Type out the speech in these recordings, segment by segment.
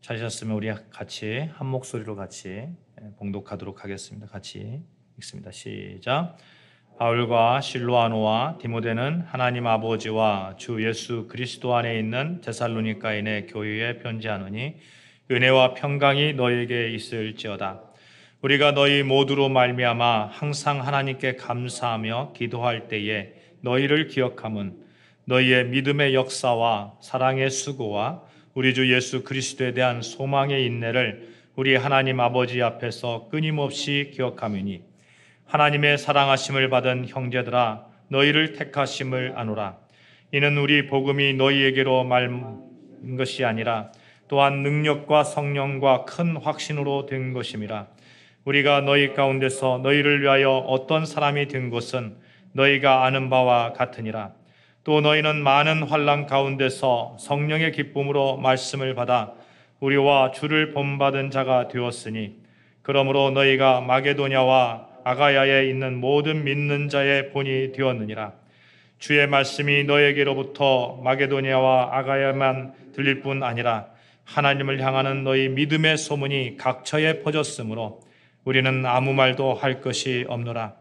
찾으셨으면 우리 같이 한 목소리로 같이 봉독하도록 하겠습니다. 같이 읽습니다. 시작. 바울과 실로아노와 디모데는 하나님 아버지와 주 예수 그리스도 안에 있는 데살로니가인의 교회에 편지하노니 은혜와 평강이 너희에게 있을지어다. 우리가 너희 모두로 말미암아 항상 하나님께 감사하며 기도할 때에 너희를 기억함은 너희의 믿음의 역사와 사랑의 수고와 우리 주 예수 그리스도에 대한 소망의 인내를 우리 하나님 아버지 앞에서 끊임없이 기억하매니 하나님의 사랑하심을 받은 형제들아 너희를 택하심을 아노라. 이는 우리 복음이 너희에게로 말한 것이 아니라 또한 능력과 성령과 큰 확신으로 된 것임이라. 우리가 너희 가운데서 너희를 위하여 어떤 사람이 된 것은 너희가 아는 바와 같으니라. 또 너희는 많은 환난 가운데서 성령의 기쁨으로 말씀을 받아 우리와 주를 본받은 자가 되었으니 그러므로 너희가 마게도냐와 아가야에 있는 모든 믿는 자의 본이 되었느니라. 주의 말씀이 너희에게로부터 마게도냐와 아가야만 들릴 뿐 아니라 하나님을 향하는 너희 믿음의 소문이 각처에 퍼졌으므로 우리는 아무 말도 할 것이 없노라.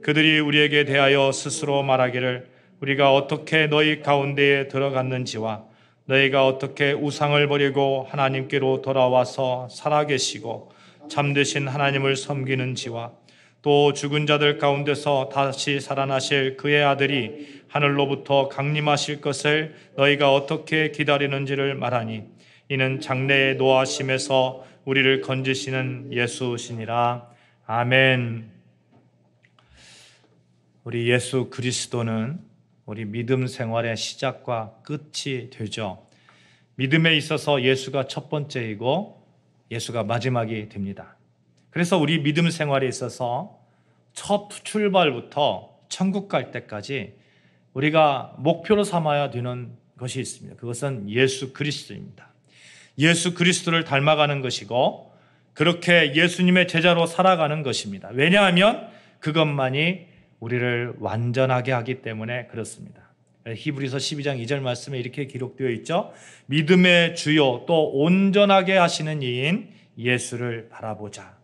그들이 우리에게 대하여 스스로 말하기를 우리가 어떻게 너희 가운데에 들어갔는지와 너희가 어떻게 우상을 버리고 하나님께로 돌아와서 살아계시고 참되신 하나님을 섬기는지와 또 죽은 자들 가운데서 다시 살아나실 그의 아들이 하늘로부터 강림하실 것을 너희가 어떻게 기다리는지를 말하니 이는 장래의 노하심에서 우리를 건지시는 예수시니라. 아멘. 우리 예수 그리스도는 우리 믿음 생활의 시작과 끝이 되죠. 믿음에 있어서 예수가 첫 번째이고 예수가 마지막이 됩니다. 그래서 우리 믿음 생활에 있어서 첫 출발부터 천국 갈 때까지 우리가 목표로 삼아야 되는 것이 있습니다. 그것은 예수 그리스도입니다. 예수 그리스도를 닮아가는 것이고 그렇게 예수님의 제자로 살아가는 것입니다. 왜냐하면 그것만이 우리를 완전하게 하기 때문에 그렇습니다. 히브리서 12장 2절 말씀에 이렇게 기록되어 있죠. 믿음의 주요 또 온전하게 하시는 이인 예수를 바라보자.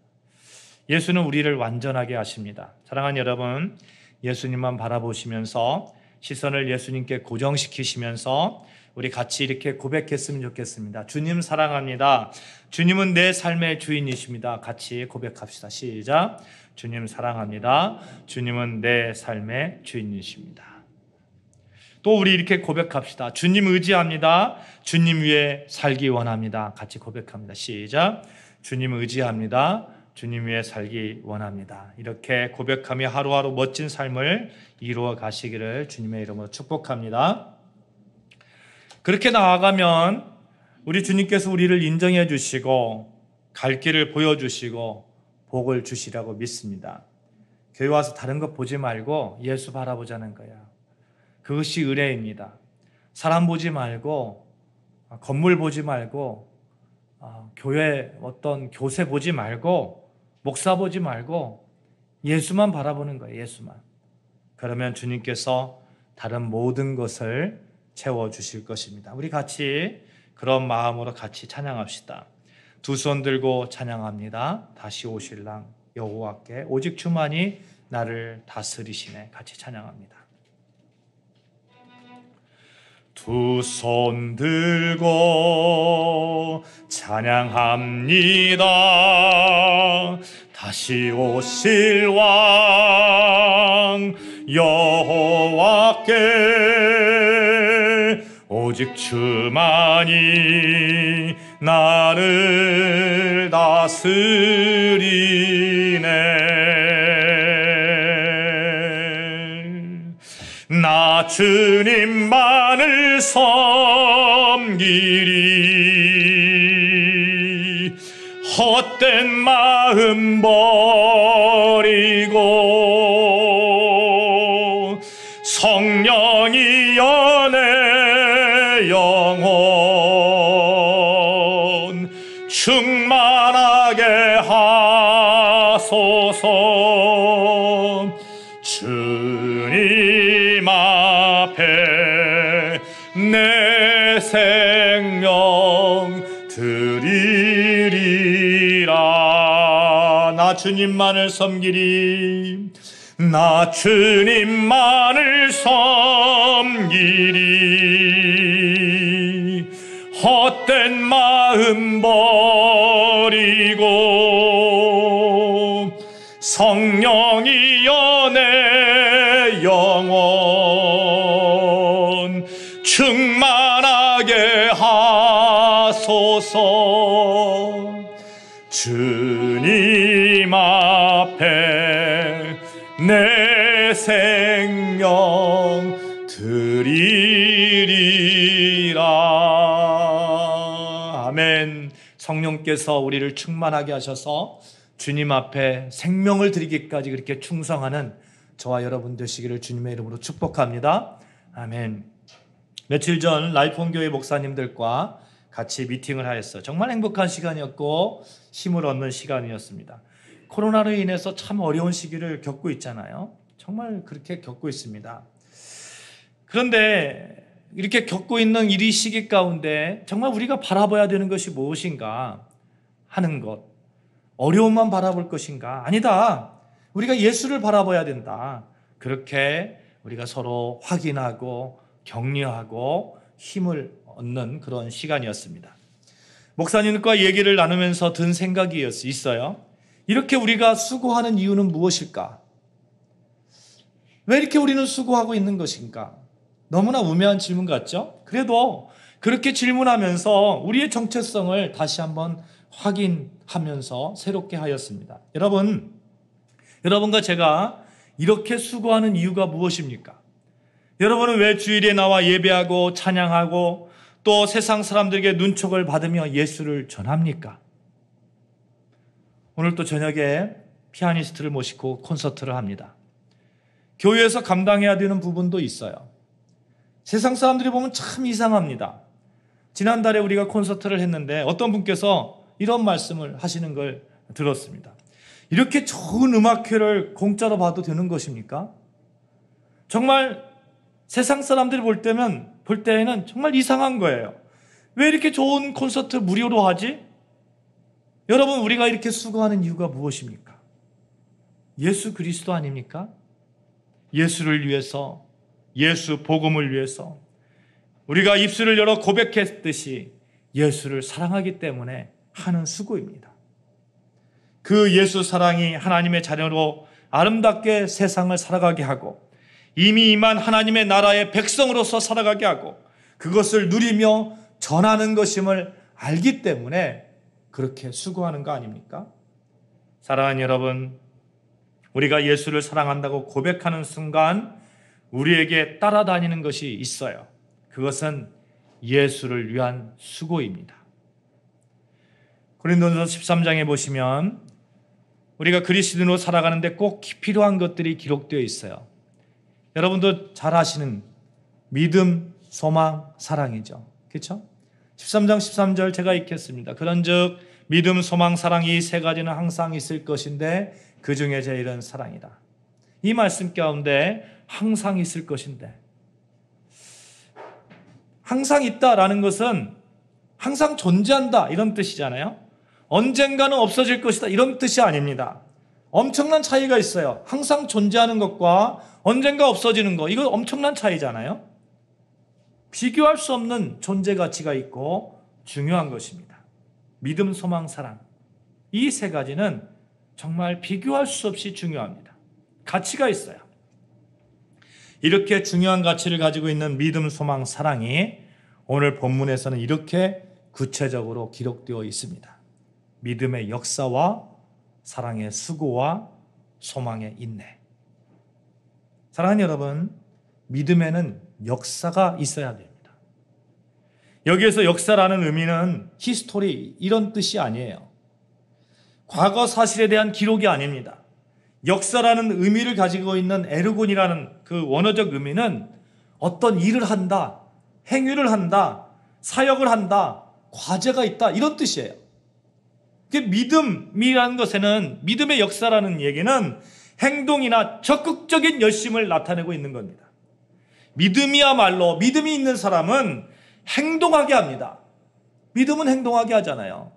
예수는 우리를 완전하게 하십니다. 사랑하는 여러분, 예수님만 바라보시면서 시선을 예수님께 고정시키시면서 우리 같이 이렇게 고백했으면 좋겠습니다. 주님 사랑합니다. 주님은 내 삶의 주인이십니다. 같이 고백합시다. 시작. 주님 사랑합니다. 주님은 내 삶의 주인이십니다. 또 우리 이렇게 고백합시다. 주님 의지합니다. 주님 위에 살기 원합니다. 같이 고백합니다. 시작. 주님 의지합니다. 주님 위에 살기 원합니다. 이렇게 고백하며 하루하루 멋진 삶을 이루어 가시기를 주님의 이름으로 축복합니다. 그렇게 나아가면 우리 주님께서 우리를 인정해 주시고 갈 길을 보여주시고 복을 주시라고 믿습니다. 교회 와서 다른 것 보지 말고 예수 바라보자는 거야. 그것이 은혜입니다. 사람 보지 말고 건물 보지 말고 교회 어떤 교세 보지 말고 목사 보지 말고 예수만 바라보는 거예요. 예수만. 그러면 주님께서 다른 모든 것을 채워주실 것입니다. 우리 같이 그런 마음으로 같이 찬양합시다. 두 손 들고 찬양합니다. 다시 오실 랑 여호와께 오직 주만이 나를 다스리시네. 같이 찬양합니다. 두 손 들고 찬양합니다. 다시 오실 왕 여호와께 오직 주만이 나를 다스리네. 나 주님만을 섬기리. 헛된 마음 버리고 성령이여 내 영혼 충만하게 하소서. 주님 앞에 내 생명 드리리라. 나 주님만을 섬기리. 나 주님만을 섬기리. 헛된 마음 버리고 성령이여 내 영혼 충만하게 하소서. 주님 앞에 내 생명 드리리라. 아멘. 성령께서 우리를 충만하게 하셔서 주님 앞에 생명을 드리기까지 그렇게 충성하는 저와 여러분 되시기를 주님의 이름으로 축복합니다. 아멘. 며칠 전 라이프홈교회 목사님들과 같이 미팅을 하였어요. 정말 행복한 시간이었고 힘을 얻는 시간이었습니다. 코로나로 인해서 참 어려운 시기를 겪고 있잖아요. 정말 그렇게 겪고 있습니다. 그런데 이렇게 겪고 있는 이 시기 가운데 정말 우리가 바라봐야 되는 것이 무엇인가 하는 것. 어려움만 바라볼 것인가? 아니다. 우리가 예수를 바라봐야 된다. 그렇게 우리가 서로 확인하고 격려하고 힘을 얻는 그런 시간이었습니다. 목사님과 얘기를 나누면서 든 생각이 있어요. 이렇게 우리가 수고하는 이유는 무엇일까? 왜 이렇게 우리는 수고하고 있는 것인가? 너무나 우매한 질문 같죠? 그래도 그렇게 질문하면서 우리의 정체성을 다시 한번 확인하면서 새롭게 하였습니다. 여러분과 제가 이렇게 수고하는 이유가 무엇입니까? 여러분은 왜 주일에 나와 예배하고 찬양하고 또 세상 사람들에게 눈촉을 받으며 예수를 전합니까? 오늘 또 저녁에 피아니스트를 모시고 콘서트를 합니다. 교회에서 감당해야 되는 부분도 있어요. 세상 사람들이 보면 참 이상합니다. 지난달에 우리가 콘서트를 했는데 어떤 분께서 이런 말씀을 하시는 걸 들었습니다. 이렇게 좋은 음악회를 공짜로 봐도 되는 것입니까? 정말 세상 사람들이 볼 때에는 정말 이상한 거예요. 왜 이렇게 좋은 콘서트 무료로 하지? 여러분, 우리가 이렇게 수고하는 이유가 무엇입니까? 예수 그리스도 아닙니까? 예수를 위해서, 예수 복음을 위해서 우리가 입술을 열어 고백했듯이 예수를 사랑하기 때문에 하는 수고입니다. 그 예수 사랑이 하나님의 자녀로 아름답게 세상을 살아가게 하고 이미 임한 하나님의 나라의 백성으로서 살아가게 하고 그것을 누리며 전하는 것임을 알기 때문에 그렇게 수고하는 거 아닙니까? 사랑하는 여러분, 우리가 예수를 사랑한다고 고백하는 순간 우리에게 따라다니는 것이 있어요. 그것은 예수를 위한 수고입니다. 고린도전서 13장에 보시면 우리가 그리스도인으로 살아가는데 꼭 필요한 것들이 기록되어 있어요. 여러분도 잘 아시는 믿음, 소망, 사랑이죠. 그렇죠? 13장 13절 제가 읽겠습니다. 그런즉 믿음, 소망, 사랑 이 세 가지는 항상 있을 것인데 그 중에 제일은 사랑이다. 이 말씀 가운데 항상 있을 것인데, 항상 있다라는 것은 항상 존재한다 이런 뜻이잖아요. 언젠가는 없어질 것이다 이런 뜻이 아닙니다. 엄청난 차이가 있어요. 항상 존재하는 것과 언젠가 없어지는 것, 이거 엄청난 차이잖아요. 비교할 수 없는 존재 가치가 있고 중요한 것입니다. 믿음, 소망, 사랑 이 세 가지는 정말 비교할 수 없이 중요합니다. 가치가 있어요. 이렇게 중요한 가치를 가지고 있는 믿음, 소망, 사랑이 오늘 본문에서는 이렇게 구체적으로 기록되어 있습니다. 믿음의 역사와 사랑의 수고와 소망의 인내. 사랑하는 여러분, 믿음에는 역사가 있어야 됩니다. 여기에서 역사라는 의미는 히스토리 이런 뜻이 아니에요. 과거 사실에 대한 기록이 아닙니다. 역사라는 의미를 가지고 있는 에르곤이라는 그 원어적 의미는 어떤 일을 한다, 행위를 한다, 사역을 한다, 과제가 있다 이런 뜻이에요. 믿음이라는 것에는 믿음의 역사라는 얘기는 행동이나 적극적인 열심을 나타내고 있는 겁니다. 믿음이야말로 믿음이 있는 사람은 행동하게 합니다. 믿음은 행동하게 하잖아요.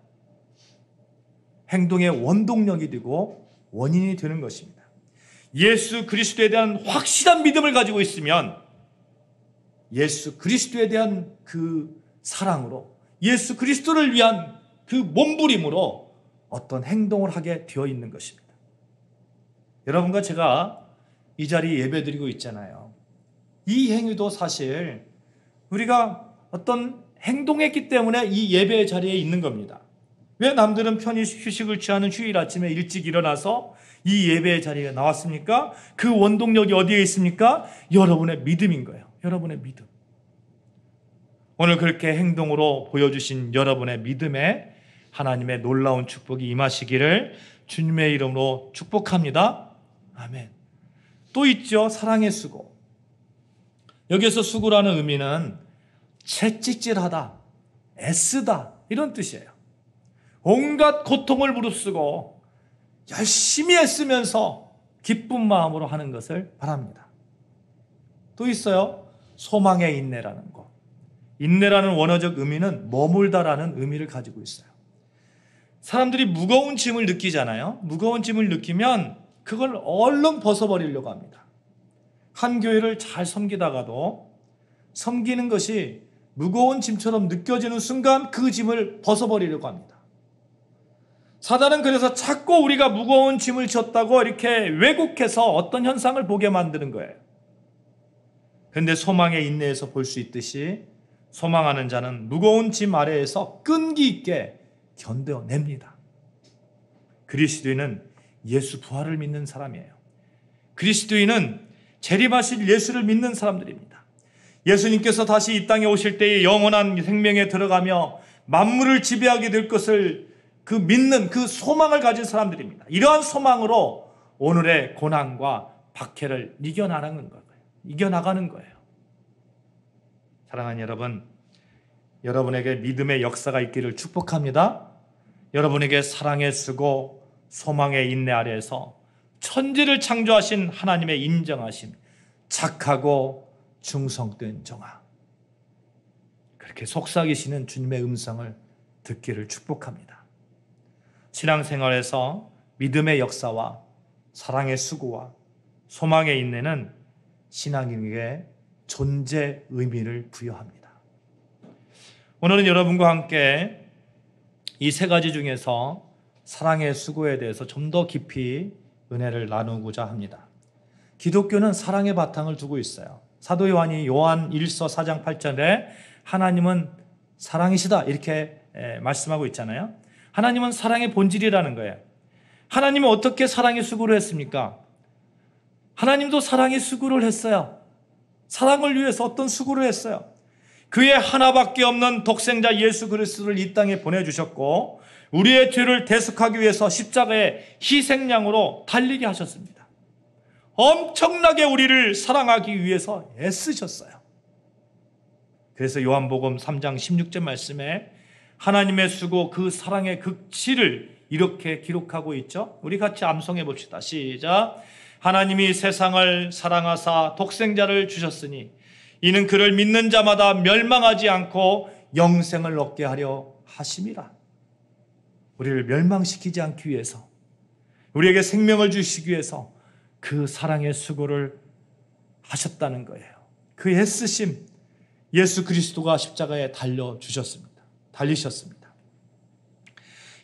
행동의 원동력이 되고 원인이 되는 것입니다. 예수 그리스도에 대한 확실한 믿음을 가지고 있으면 예수 그리스도에 대한 그 사랑으로, 예수 그리스도를 위한 그 몸부림으로 어떤 행동을 하게 되어 있는 것입니다. 여러분과 제가 이 자리에 예배드리고 있잖아요. 이 행위도 사실 우리가 어떤 행동했기 때문에 이 예배 자리에 있는 겁니다. 왜 남들은 편히 휴식을 취하는 휴일 아침에 일찍 일어나서 이 예배 자리에 나왔습니까? 그 원동력이 어디에 있습니까? 여러분의 믿음인 거예요. 여러분의 믿음. 오늘 그렇게 행동으로 보여주신 여러분의 믿음에 하나님의 놀라운 축복이 임하시기를 주님의 이름으로 축복합니다. 아멘. 또 있죠. 사랑의 수고. 여기서 수고라는 의미는 채찍질하다, 애쓰다 이런 뜻이에요. 온갖 고통을 무릅쓰고 열심히 애쓰면서 기쁜 마음으로 하는 것을 바랍니다. 또 있어요. 소망의 인내라는 것. 인내라는 원어적 의미는 머물다라는 의미를 가지고 있어요. 사람들이 무거운 짐을 느끼잖아요. 무거운 짐을 느끼면 그걸 얼른 벗어버리려고 합니다. 한 교회를 잘 섬기다가도 섬기는 것이 무거운 짐처럼 느껴지는 순간 그 짐을 벗어버리려고 합니다. 사단은 그래서 자꾸 우리가 무거운 짐을 졌다고 이렇게 왜곡해서 어떤 현상을 보게 만드는 거예요. 그런데 소망의 인내에서 볼 수 있듯이 소망하는 자는 무거운 짐 아래에서 끈기 있게 견뎌냅니다. 그리스도인은 예수 부활을 믿는 사람이에요. 그리스도인은 재림하실 예수를 믿는 사람들입니다. 예수님께서 다시 이 땅에 오실 때에 영원한 생명에 들어가며 만물을 지배하게 될 것을 그 믿는 그 소망을 가진 사람들입니다. 이러한 소망으로 오늘의 고난과 박해를 이겨나가는 거예요. 사랑하는 여러분, 여러분에게 믿음의 역사가 있기를 축복합니다. 여러분에게 사랑의 수고, 소망의 인내 아래에서 천지를 창조하신 하나님의 인정하심, 착하고 충성된 정아, 그렇게 속삭이시는 주님의 음성을 듣기를 축복합니다. 신앙생활에서 믿음의 역사와 사랑의 수고와 소망의 인내는 신앙인에게 존재 의미를 부여합니다. 오늘은 여러분과 함께 이 세 가지 중에서 사랑의 수고에 대해서 좀 더 깊이 은혜를 나누고자 합니다. 기독교는 사랑의 바탕을 두고 있어요. 사도 요한이 요한 1서 4장 8절에 하나님은 사랑이시다 이렇게 말씀하고 있잖아요. 하나님은 사랑의 본질이라는 거예요. 하나님은 어떻게 사랑의 수고를 했습니까? 하나님도 사랑의 수고를 했어요. 사랑을 위해서 어떤 수고를 했어요? 그의 하나밖에 없는 독생자 예수 그리스도를 이 땅에 보내주셨고 우리의 죄를 대속하기 위해서 십자가의 희생양으로 달리게 하셨습니다. 엄청나게 우리를 사랑하기 위해서 애쓰셨어요. 그래서 요한복음 3장 16절 말씀에 하나님의 수고 그 사랑의 극치를 이렇게 기록하고 있죠. 우리 같이 암송해 봅시다. 시작. 하나님이 세상을 사랑하사 독생자를 주셨으니 이는 그를 믿는 자마다 멸망하지 않고 영생을 얻게 하려 하심이라. 우리를 멸망시키지 않기 위해서, 우리에게 생명을 주시기 위해서 그 사랑의 수고를 하셨다는 거예요. 그 애쓰심, 예수 그리스도가 십자가에 달리셨습니다.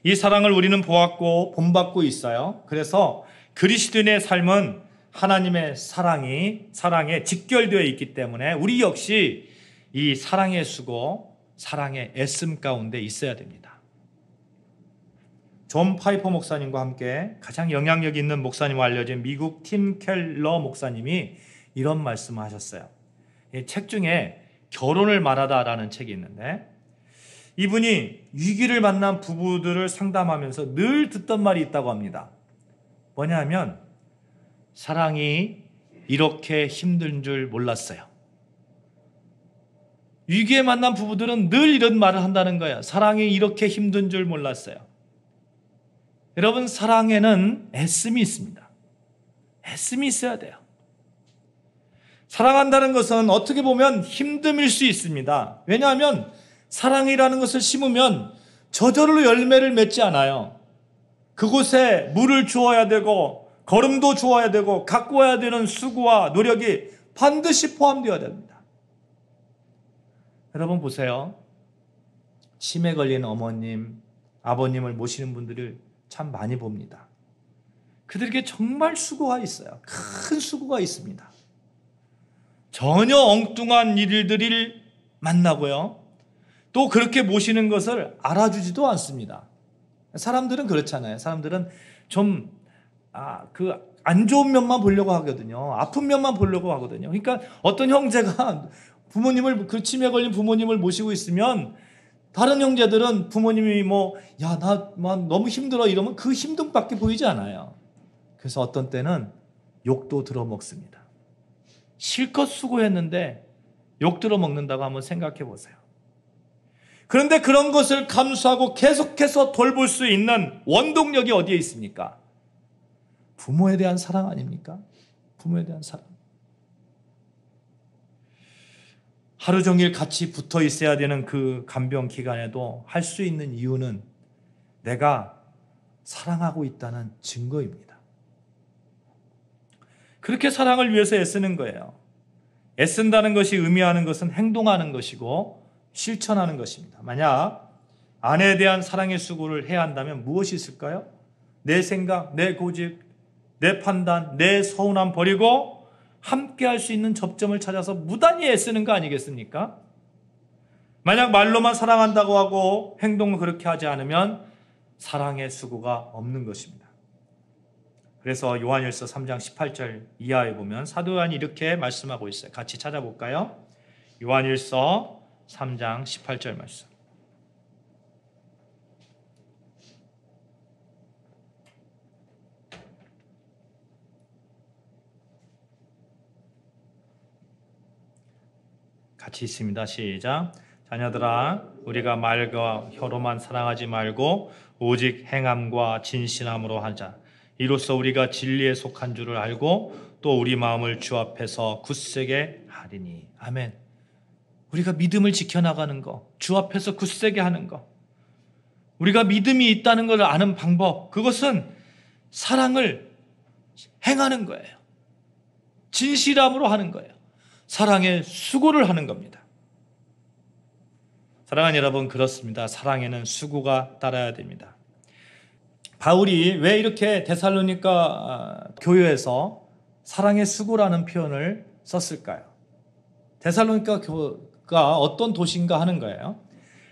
이 사랑을 우리는 보았고 본받고 있어요. 그래서 그리스도인의 삶은 하나님의 사랑에 직결되어 있기 때문에 우리 역시 이 사랑의 수고, 사랑의 애씀 가운데 있어야 됩니다. 존 파이퍼 목사님과 함께 가장 영향력 있는 목사님으로 알려진 미국 팀 켈러 목사님이 이런 말씀을 하셨어요. 이 책 중에 결혼을 말하다라는 책이 있는데 이분이 위기를 만난 부부들을 상담하면서 늘 듣던 말이 있다고 합니다. 뭐냐 하면 사랑이 이렇게 힘든 줄 몰랐어요. 위기에 만난 부부들은 늘 이런 말을 한다는 거예요. 사랑이 이렇게 힘든 줄 몰랐어요. 여러분, 사랑에는 애씀이 있습니다. 애씀이 있어야 돼요. 사랑한다는 것은 어떻게 보면 힘듦일 수 있습니다. 왜냐하면 사랑이라는 것을 심으면 저절로 열매를 맺지 않아요. 그곳에 물을 주어야 되고 거름도 주어야 되고 가꾸어야 되는 수고와 노력이 반드시 포함되어야 됩니다. 여러분 보세요. 치매 걸린 어머님, 아버님을 모시는 분들을 참 많이 봅니다. 그들에게 정말 수고가 있어요. 큰 수고가 있습니다. 전혀 엉뚱한 일들을 만나고요. 또 그렇게 모시는 것을 알아주지도 않습니다. 사람들은 그렇잖아요. 사람들은 좀 안 좋은 면만 보려고 하거든요. 아픈 면만 보려고 하거든요. 그러니까 어떤 형제가 그 치매 걸린 부모님을 모시고 있으면 다른 형제들은 부모님이 나 너무 힘들어 이러면 그 힘듦밖에 보이지 않아요. 그래서 어떤 때는 욕도 들어먹습니다. 실컷 수고했는데 욕 들어먹는다고 한번 생각해 보세요. 그런데 그런 것을 감수하고 계속해서 돌볼 수 있는 원동력이 어디에 있습니까? 부모에 대한 사랑 아닙니까? 부모에 대한 사랑. 하루 종일 같이 붙어 있어야 되는 그 간병 기간에도 할 수 있는 이유는 내가 사랑하고 있다는 증거입니다. 그렇게 사랑을 위해서 애쓰는 거예요. 애쓴다는 것이 의미하는 것은 행동하는 것이고 실천하는 것입니다. 만약 아내에 대한 사랑의 수고를 해야 한다면 무엇이 있을까요? 내 생각, 내 고집, 내 판단, 내 서운함 버리고 함께 할 수 있는 접점을 찾아서 무단히 애쓰는 거 아니겠습니까? 만약 말로만 사랑한다고 하고 행동을 그렇게 하지 않으면 사랑의 수고가 없는 것입니다. 그래서 요한일서 3장 18절 이하에 보면 사도 요한이 이렇게 말씀하고 있어요. 같이 찾아볼까요? 요한일서 3장 18절 말씀. 같이 있습니다. 시작. 자녀들아, 우리가 말과 혀로만 사랑하지 말고 오직 행함과 진실함으로 하자. 이로써 우리가 진리에 속한 줄을 알고 또 우리 마음을 주 앞에서 굳세게 하리니. 아멘. 우리가 믿음을 지켜나가는 거, 주 앞에서 굳세게 하는 거, 우리가 믿음이 있다는 것을 아는 방법, 그것은 사랑을 행하는 거예요. 진실함으로 하는 거예요. 사랑의 수고를 하는 겁니다. 사랑하는 여러분, 그렇습니다. 사랑에는 수고가 따라야 됩니다. 바울이 왜 이렇게 데살로니가 교회에서 사랑의 수고라는 표현을 썼을까요? 데살로니가가 어떤 도시인가 하는 거예요.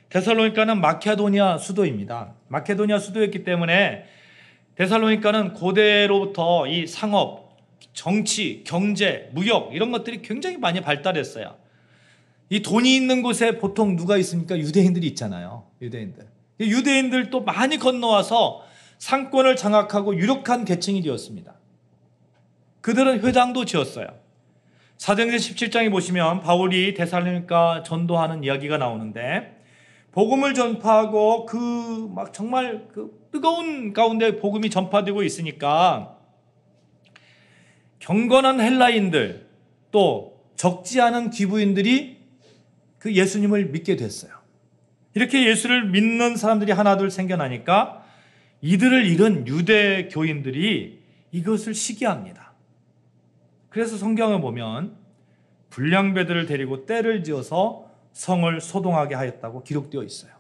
데살로니가는 마케도니아 수도입니다. 마케도니아 수도였기 때문에 데살로니가는 고대로부터 이 상업, 정치, 경제, 무역 이런 것들이 굉장히 많이 발달했어요. 이 돈이 있는 곳에 보통 누가 있습니까? 유대인들이 있잖아요. 유대인들도 많이 건너와서 상권을 장악하고 유력한 계층이 되었습니다. 그들은 회당도 지었어요. 사도행전 17장에 보시면 바울이 데살로니가 전도하는 이야기가 나오는데 복음을 전파하고 정말 뜨거운 가운데 복음이 전파되고 있으니까 경건한 헬라인들 또 적지 않은 귀부인들이 그 예수님을 믿게 됐어요. 이렇게 예수를 믿는 사람들이 하나둘 생겨나니까 이들을 잃은 유대 교인들이 이것을 시기합니다. 그래서 성경을 보면 불량배들을 데리고 떼를 지어서 성을 소동하게 하였다고 기록되어 있어요.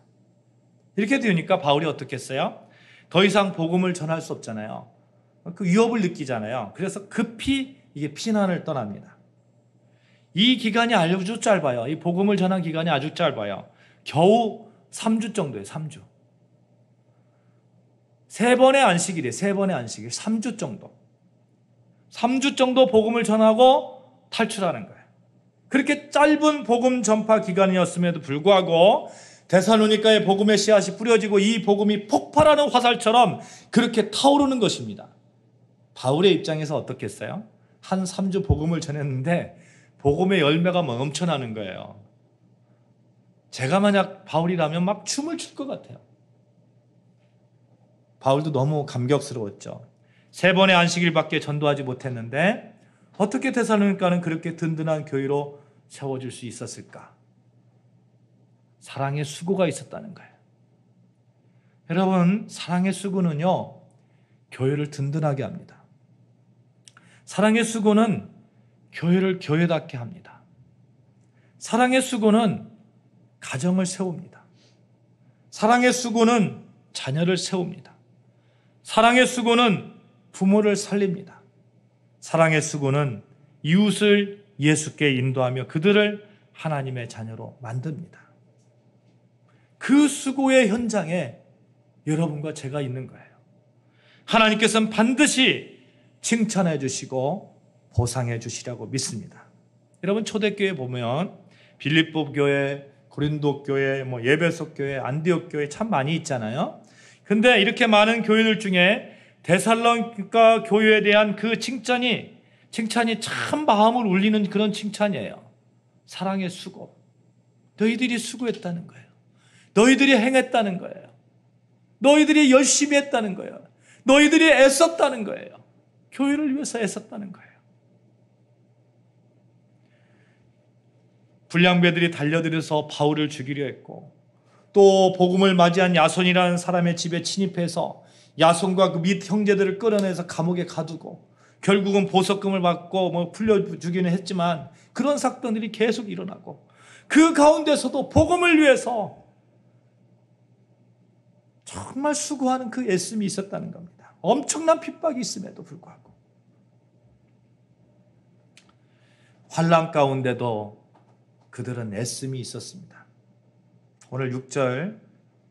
이렇게 되니까 바울이 어떻게 했어요? 더 이상 복음을 전할 수 없잖아요. 그 위협을 느끼잖아요. 그래서 급히 이게 피난을 떠납니다. 이 기간이 아주 짧아요. 이 복음을 전한 기간이 아주 짧아요. 겨우 3주 정도예요. 3주. 3번의 안식일이에요. 3번의 안식일. 3주 정도. 3주 정도 복음을 전하고 탈출하는 거예요. 그렇게 짧은 복음 전파 기간이었음에도 불구하고 데살로니가의 복음의 씨앗이 뿌려지고 이 복음이 폭발하는 화살처럼 그렇게 타오르는 것입니다. 바울의 입장에서 어떻겠어요? 한 3주 복음을 전했는데 복음의 열매가 넘쳐나는 거예요. 제가 만약 바울이라면 막 춤을 출 것 같아요. 바울도 너무 감격스러웠죠. 3번의 안식일밖에 전도하지 못했는데 어떻게 데살로니가는 그렇게 든든한 교회로 세워질 수 있었을까? 사랑의 수고가 있었다는 거예요. 여러분, 사랑의 수고는요, 교회를 든든하게 합니다. 사랑의 수고는 교회를 교회답게 합니다. 사랑의 수고는 가정을 세웁니다. 사랑의 수고는 자녀를 세웁니다. 사랑의 수고는 부모를 살립니다. 사랑의 수고는 이웃을 예수께 인도하며 그들을 하나님의 자녀로 만듭니다. 그 수고의 현장에 여러분과 제가 있는 거예요. 하나님께서는 반드시 칭찬해 주시고 보상해 주시라고 믿습니다. 여러분, 초대교회 보면 빌립보 교회, 고린도 교회, 예배소 교회, 안디옥 교회 참 많이 있잖아요. 근데 이렇게 많은 교회들 중에 데살로니가 교회에 대한 그 칭찬이 참 마음을 울리는 그런 칭찬이에요. 사랑의 수고. 너희들이 수고했다는 거예요. 너희들이 행했다는 거예요. 너희들이 열심히 했다는 거예요. 너희들이 애썼다는 거예요. 교회를 위해서 애썼다는 거예요. 불량배들이 달려들어서 바울을 죽이려 했고, 또 복음을 맞이한 야손이라는 사람의 집에 침입해서 야손과 그 및 형제들을 끌어내서 감옥에 가두고 결국은 보석금을 받고 풀려 주기는 했지만 그런 사건들이 계속 일어나고, 그 가운데서도 복음을 위해서 정말 수고하는 그 애씀이 있었다는 겁니다. 엄청난 핍박이 있음에도 불구하고 환난 가운데도 그들은 애씀이 있었습니다. 오늘 6절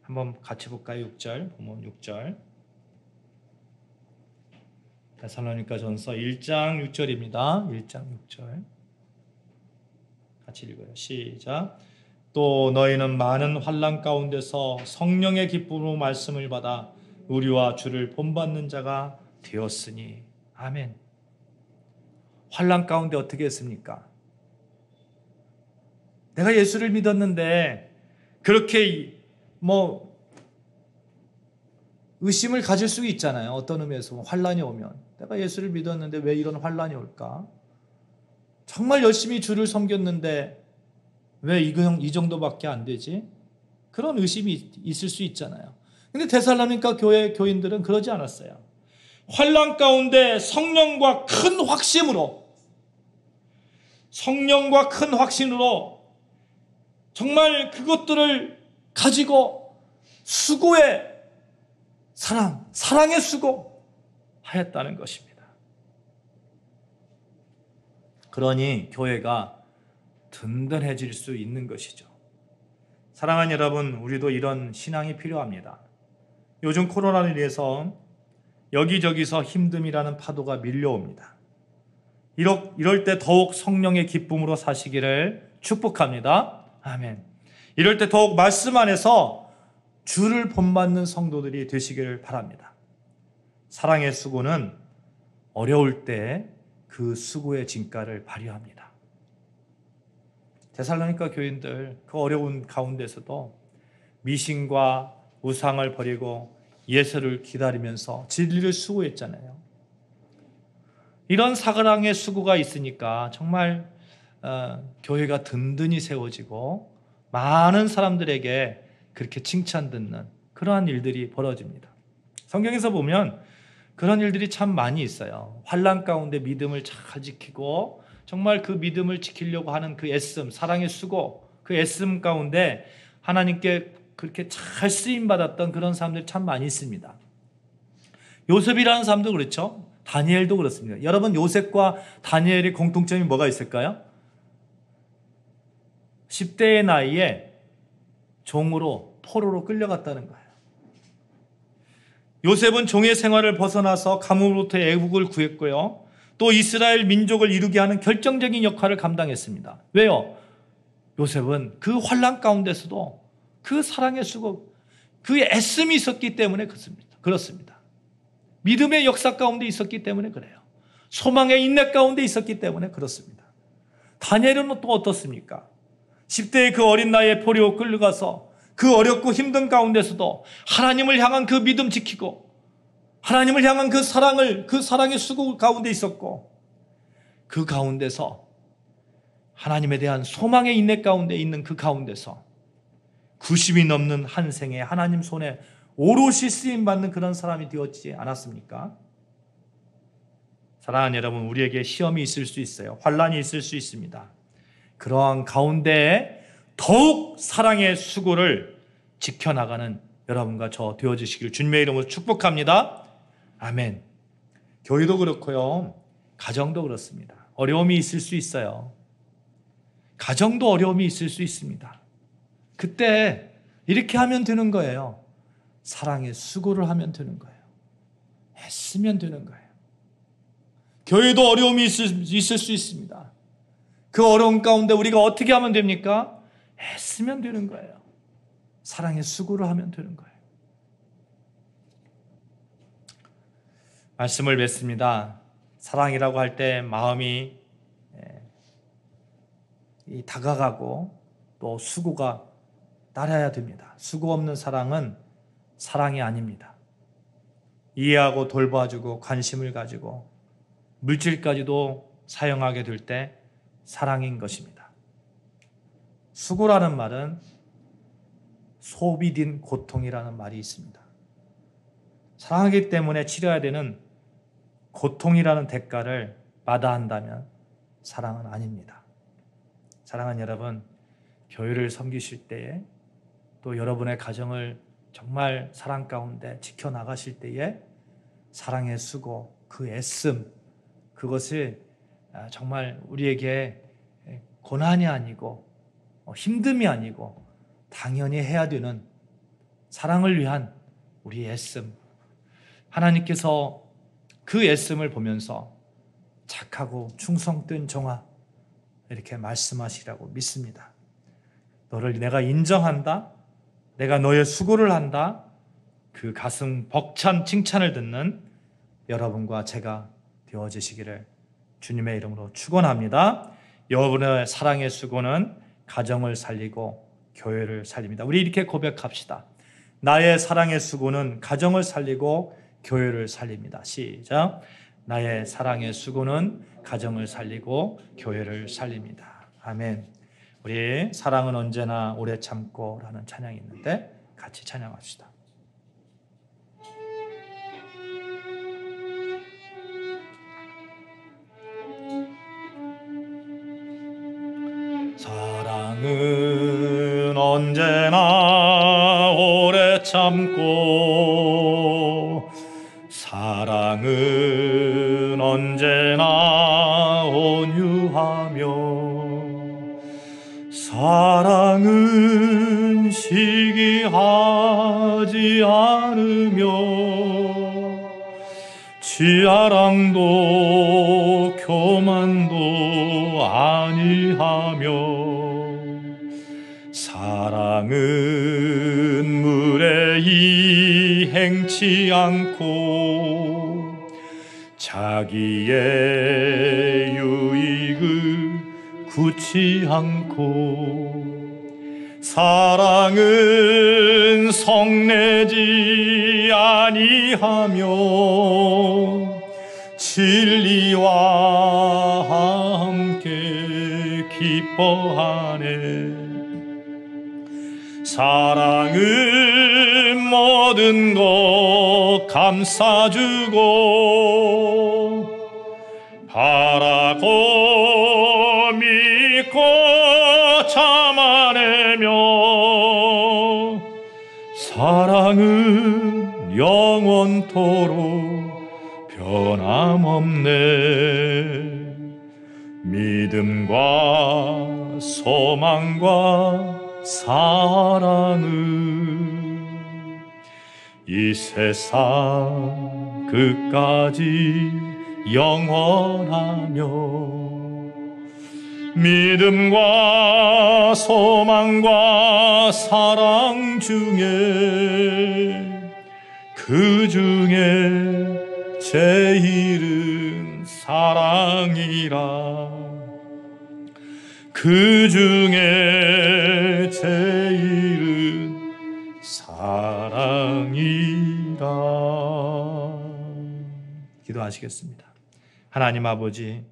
한번 같이 볼까요? 6절 보면 6절 데살로니가전서 1장 6절입니다. 1장 6절 같이 읽어요. 시작. 또 너희는 많은 환난 가운데서 성령의 기쁨으로 말씀을 받아 우리와 주를 본받는 자가 되었으니. 아멘. 환난 가운데 어떻게 했습니까? 내가 예수를 믿었는데 그렇게 의심을 가질 수 있잖아요. 어떤 의미에서 환난이 오면 내가 예수를 믿었는데 왜 이런 환난이 올까? 정말 열심히 주를 섬겼는데 왜 이 정도밖에 안 되지? 그런 의심이 있을 수 있잖아요. 근데 데살로니가 교회 교인들은 그러지 않았어요. 환난 가운데 성령과 큰 확신으로 정말 그것들을 가지고 수고의 사랑의 수고 하였다는 것입니다. 그러니 교회가 든든해질 수 있는 것이죠. 사랑하는 여러분, 우리도 이런 신앙이 필요합니다. 요즘 코로나로 인해서 여기저기서 힘듦이라는 파도가 밀려옵니다. 이럴 때 더욱 성령의 기쁨으로 사시기를 축복합니다. 아멘. 이럴 때 더욱 말씀 안에서 주를 본받는 성도들이 되시기를 바랍니다. 사랑의 수고는 어려울 때 그 수고의 진가를 발휘합니다. 데살로니가 교인들 그 어려운 가운데서도 미신과 우상을 버리고 예수를 기다리면서 진리를 수고했잖아요. 이런 사랑의 수고가 있으니까 정말 교회가 든든히 세워지고 많은 사람들에게 그렇게 칭찬 듣는 그러한 일들이 벌어집니다. 성경에서 보면 그런 일들이 참 많이 있어요. 환난 가운데 믿음을 잘 지키고 정말 그 믿음을 지키려고 하는 그 애씀, 사랑의 수고, 그 애씀 가운데 하나님께 그렇게 잘 쓰임받았던 그런 사람들이 참 많이 있습니다. 요셉이라는 사람도 그렇죠. 다니엘도 그렇습니다. 여러분, 요셉과 다니엘의 공통점이 뭐가 있을까요? 10대의 나이에 종으로 포로로 끌려갔다는 거예요. 요셉은 종의 생활을 벗어나서 가뭄으로부터 애국을 구했고요. 또 이스라엘 민족을 이루게 하는 결정적인 역할을 감당했습니다. 왜요? 요셉은 그 환난 가운데서도 그 사랑의 수고, 그 애씀이 있었기 때문에 그렇습니다. 믿음의 역사 가운데 있었기 때문에 그래요. 소망의 인내 가운데 있었기 때문에 그렇습니다. 다니엘은 또 어떻습니까? 10대의 그 어린 나이에 포로로 끌려가서 그 어렵고 힘든 가운데서도 하나님을 향한 그 믿음 지키고 하나님을 향한 그 사랑의 수고 가운데 있었고, 그 가운데서 하나님에 대한 소망의 인내 가운데 있는 그 가운데서 90이 넘는 한 생에 하나님 손에 오롯이 쓰임받는 그런 사람이 되었지 않았습니까? 사랑하는 여러분, 우리에게 시험이 있을 수 있어요. 환난이 있을 수 있습니다. 그러한 가운데 더욱 사랑의 수고를 지켜나가는 여러분과 저 되어주시기를 주님의 이름으로 축복합니다. 아멘. 교회도 그렇고요. 가정도 그렇습니다. 어려움이 있을 수 있어요. 가정도 어려움이 있을 수 있습니다. 그때 이렇게 하면 되는 거예요. 사랑의 수고를 하면 되는 거예요. 애쓰면 되는 거예요. 교회도 어려움이 있을 수 있습니다. 그 어려움 가운데 우리가 어떻게 하면 됩니까? 애쓰면 되는 거예요. 사랑의 수고를 하면 되는 거예요. 말씀을 맺습니다. 사랑이라고 할 때 마음이 다가가고 또 수고가 따라야 됩니다. 수고 없는 사랑은 사랑이 아닙니다. 이해하고 돌봐주고 관심을 가지고 물질까지도 사용하게 될 때 사랑인 것입니다. 수고라는 말은 소비된 고통이라는 말이 있습니다. 사랑하기 때문에 치러야 되는 고통이라는 대가를 마다한다면 사랑은 아닙니다. 사랑하는 여러분, 교회를 섬기실 때에 또 여러분의 가정을 정말 사랑 가운데 지켜나가실 때에 사랑의 수고, 그 애씀, 그것을 정말 우리에게 고난이 아니고 힘듦이 아니고 당연히 해야 되는 사랑을 위한 우리의 애씀, 하나님께서 그 애씀을 보면서 착하고 충성된 종아 이렇게 말씀하시라고 믿습니다. 너를 내가 인정한다. 내가 너의 수고를 한다. 그 가슴 벅찬 칭찬을 듣는 여러분과 제가 되어주시기를 주님의 이름으로 축원합니다. 여러분의 사랑의 수고는 가정을 살리고 교회를 살립니다. 우리 이렇게 고백합시다. 나의 사랑의 수고는 가정을 살리고 교회를 살립니다. 시작. 나의 사랑의 수고는 가정을 살리고 교회를 살립니다. 아멘. 우리 사랑은 언제나 오래 참고 라는 찬양이 있는데 같이 찬양합시다. 사랑은 언제나 오래 참고 사랑은 언제나 온유하며 사랑은 시기하지 않으며 지아랑도 교만도 아니하며 사랑은 무례히 행치 않고 자기의 유익을 굳지 않고 사랑은 성내지 아니하며 진리와 함께 기뻐하네. 사랑은 모든 것 감싸주고 바라고 믿고 참아내며 사랑은 영원토록 변함없네. 믿음과 소망과 사랑은 이 세상 끝까지 영원하며 믿음과 소망과 사랑 중에 그 중에 제일은 사랑이라. 그 중에 제일은 사랑이라. 기도하시겠습니다. 하나님 아버지,